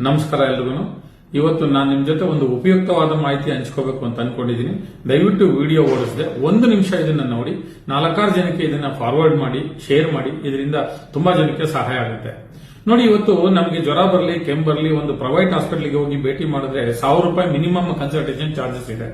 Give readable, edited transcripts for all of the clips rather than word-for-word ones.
ನಮಸ್ಕಾರ ಎಲ್ರಿಗೂ. ಇವತ್ತು ನಾನು ನಿಮ್ ಜೊತೆ ಒಂದು ಉಪಯುಕ್ತವಾದ ಮಾಹಿತಿ ಹಂಚ್ಕೋಬೇಕು ಅಂತ ಅನ್ಕೊಂಡಿದ್ದೀನಿ. ದಯವಿಟ್ಟು ವಿಡಿಯೋ ಓಡಿಸದೆ 1 ನಿಮಿಷ ಇದನ್ನ ನೋಡಿ 4-6 ಜನಕ್ಕೆ ಇದನ್ನ ಫಾರ್ವರ್ಡ್ ಮಾಡಿ, ಶೇರ್ ಮಾಡಿ. ಇದರಿಂದ ತುಂಬಾ ಜನಕ್ಕೆ ಸಹಾಯ ಆಗುತ್ತೆ. ನೋಡಿ, ಇವತ್ತು ನಮಗೆ ಜ್ವರ ಬರಲಿ, ಕೆಮ್ಮು ಬರಲಿ, ಒಂದು ಪ್ರೈವೇಟ್ ಹಾಸ್ಪಿಟಲ್ಗೆ ಹೋಗಿ ಭೇಟಿ ಮಾಡಿದ್ರೆ 1000 ರೂಪಾಯಿ ಮಿನಿಮಮ್ ಕನ್ಸಲ್ಟೇಷನ್ ಚಾರ್ಜಸ್ ಇದೆ.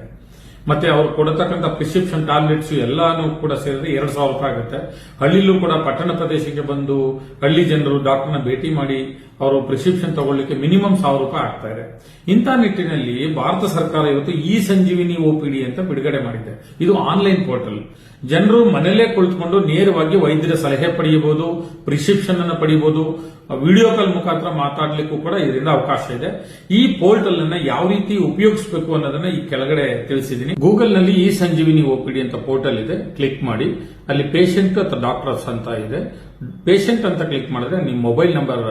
ಮತ್ತೆ ಅವ್ರು ಕೊಡತಕ್ಕಂಥ ಪ್ರಿಸ್ಕ್ರಿಪ್ಷನ್ ಟ್ಯಾಬ್ಲೆಟ್ಸ್ ಎಲ್ಲಾನು ಕೂಡ ಸೇರಿದ್ರೆ 2000 ರೂಪಾಯಿ ಆಗುತ್ತೆ. ಹಳ್ಳಿಲೂ ಕೂಡ ಪಟ್ಟಣ ಪ್ರದೇಶಕ್ಕೆ ಬಂದು ಹಳ್ಳಿ ಜನರು ಡಾಕ್ಟರ್ನ ಭೇಟಿ ಮಾಡಿ ಅವರು ಪ್ರಿಸ್ಕ್ರಿಪ್ಷನ್ ತಗೊಳ್ಳಿಕ್ಕೆ ಮಿನಿಮಮ್ 1000 ರೂಪಾಯಿ ಆಗ್ತಾ ಇದೆ. ಇಂಥ ನಿಟ್ಟಿನಲ್ಲಿ ಭಾರತ ಸರ್ಕಾರ ಇವತ್ತು ಇ ಸಂಜೀವಿನಿ ಒಪಿಡಿ ಅಂತ ಬಿಡುಗಡೆ ಮಾಡಿದೆ. ಇದು ಆನ್ಲೈನ್ ಪೋರ್ಟಲ್. ಜನರು ಮನೆಯಲ್ಲೇ ಕುಳಿತುಕೊಂಡು ನೇರವಾಗಿ ವೈದ್ಯರ ಸಲಹೆ ಪಡೆಯಬಹುದು, ಪ್ರಿಸ್ಕ್ರಿಪ್ಷನ್ ಅನ್ನು ಪಡೆಯಬಹುದು, ವಿಡಿಯೋ ಕಾಲ್ ಮುಖಾಂತರ ಮಾತಾಡ್ಲಿಕ್ಕೂ ಕೂಡ ಇದರಿಂದ ಅವಕಾಶ ಇದೆ. ಈ ಪೋರ್ಟಲ್ ಅನ್ನ ಯಾವ ರೀತಿ ಉಪಯೋಗಿಸಬೇಕು ಅನ್ನೋದನ್ನ ಈ ಕೆಳಗಡೆ ತಿಳಿಸಿದ್ದೀನಿ. ಗೂಗಲ್ ನಲ್ಲಿ ಇ ಸಂಜೀವಿನಿ ಒಪಿಡಿ ಅಂತ ಪೋರ್ಟಲ್ ಇದೆ, ಕ್ಲಿಕ್ ಮಾಡಿ. ಅಲ್ಲಿ ಪೇಷಂಟ್ ಅಥವಾ ಡಾಕ್ಟರ್ಸ್ ಅಂತ ಇದೆ. ಪೇಷಂಟ್ ಅಂತ ಕ್ಲಿಕ್ ಮಾಡಿದ್ರೆ ನಿಮ್ಮ ಮೊಬೈಲ್ ನಂಬರ್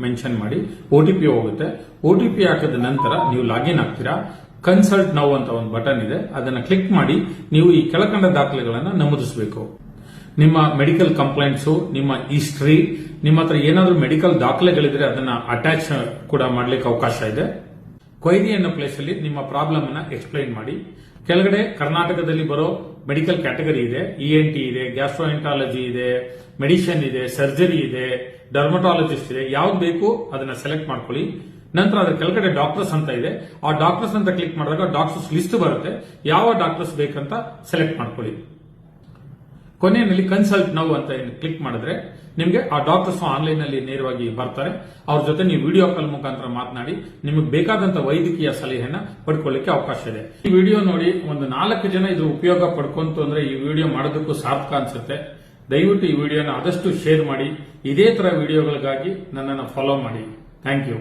ಮೆನ್ಷನ್ ಮಾಡಿ OTP ಹೋಗುತ್ತೆ. OTP ಹಾಕಿದ ನಂತರ ನೀವು ಲಾಗಿನ್ ಆಗ್ತೀರಾ. ಕನ್ಸಲ್ಟ್ ನೌ ಅಂತ ಒಂದು ಬಟನ್ ಇದೆ, ಅದನ್ನ ಕ್ಲಿಕ್ ಮಾಡಿ ನೀವು ಈ ಕೆಳಕಂಡ ದಾಖಲೆಗಳನ್ನು ನಮೂದಿಸಬೇಕು. ನಿಮ್ಮ ಮೆಡಿಕಲ್ ಕಂಪ್ಲೇಂಟ್ಸ್, ನಿಮ್ಮ ಹಿಸ್ಟ್ರಿ, ನಿಮ್ಮ ಹತ್ರ ಏನಾದರೂ ಮೆಡಿಕಲ್ ದಾಖಲೆಗಳಿದ್ರೆ ಅದನ್ನ ಅಟ್ಯಾಚ್ ಕೂಡ ಮಾಡ್ಲಿಕ್ಕೆ ಅವಕಾಶ ಇದೆ. ಕ್ವೈರಿ ಅನ್ನೋ ಪ್ಲೇಸ್ ಅಲ್ಲಿ ನಿಮ್ಮ ಪ್ರಾಬ್ಲಮ್ ಅನ್ನ ಎಕ್ಸ್ಪ್ಲೈನ್ ಮಾಡಿ. ಕೆಳಗಡೆ ಕರ್ನಾಟಕದಲ್ಲಿ ಬರೋ ಮೆಡಿಕಲ್ ಕ್ಯಾಟಗರಿ ಇದೆ. ENT ಇದೆ, ಗ್ಯಾಸ್ಟ್ರೋಎಂಟಾಲಜಿ ಇದೆ, ಮೆಡಿಸಿನ್ ಇದೆ, ಸರ್ಜರಿ ಇದೆ, ಡರ್ಮಟಾಲಜಿಸ್ಟ್ ಇದೆ. ಯಾವ್ದು ಬೇಕು ಅದನ್ನ ಸೆಲೆಕ್ಟ್ ಮಾಡ್ಕೊಳ್ಳಿ. ನಂತರ ಅದರ ಕೆಳಗಡೆ ಡಾಕ್ಟರ್ಸ್ ಅಂತ ಇದೆ. ಆ ಡಾಕ್ಟರ್ಸ್ ಅಂತ ಕ್ಲಿಕ್ ಮಾಡಿದಾಗ ಡಾಕ್ಟರ್ಸ್ ಲಿಸ್ಟ್ ಬರುತ್ತೆ. ಯಾವ ಡಾಕ್ಟರ್ಸ್ ಬೇಕಂತ ಸೆಲೆಕ್ಟ್ ಮಾಡ್ಕೊಳ್ಳಿ. ಕೊನೆಯಲ್ಲಿ ಕನ್ಸಲ್ಟ್ ನೌ ಅಂತ ಕ್ಲಿಕ್ ಮಾಡಿದ್ರೆ ನಿಮಗೆ ಆ ಡಾಕ್ಟರ್ಸ್ ಆನ್ಲೈನ್ ಅಲ್ಲಿ ನೇರವಾಗಿ ಬರ್ತಾರೆ. ಅವ್ರ ಜೊತೆ ನೀವು ವಿಡಿಯೋ ಕಾಲ್ ಮುಖಾಂತರ ಮಾತನಾಡಿ ನಿಮಗೆ ಬೇಕಾದಂತ ವೈದ್ಯಕೀಯ ಸಲಹೆಯನ್ನ ಪಡ್ಕೊಳ್ಳಿಕ್ಕೆ ಅವಕಾಶ ಇದೆ. ಈ ವಿಡಿಯೋ ನೋಡಿ ಒಂದು 4 ಜನ ಇದ್ರ ಉಪಯೋಗ ಪಡ್ಕೊಂತು ಅಂದ್ರೆ ಈ ವಿಡಿಯೋ ಮಾಡೋದಕ್ಕೂ ಸಾರ್ಥಕ ಅನ್ಸುತ್ತೆ. ದಯವಿಟ್ಟು ಈ ವಿಡಿಯೋನ ಆದಷ್ಟು ಶೇರ್ ಮಾಡಿ. ಇದೇ ತರ ವಿಡಿಯೋಗಳಿಗಾಗಿ ನನ್ನನ್ನು ಫಾಲೋ ಮಾಡಿ. Thank you.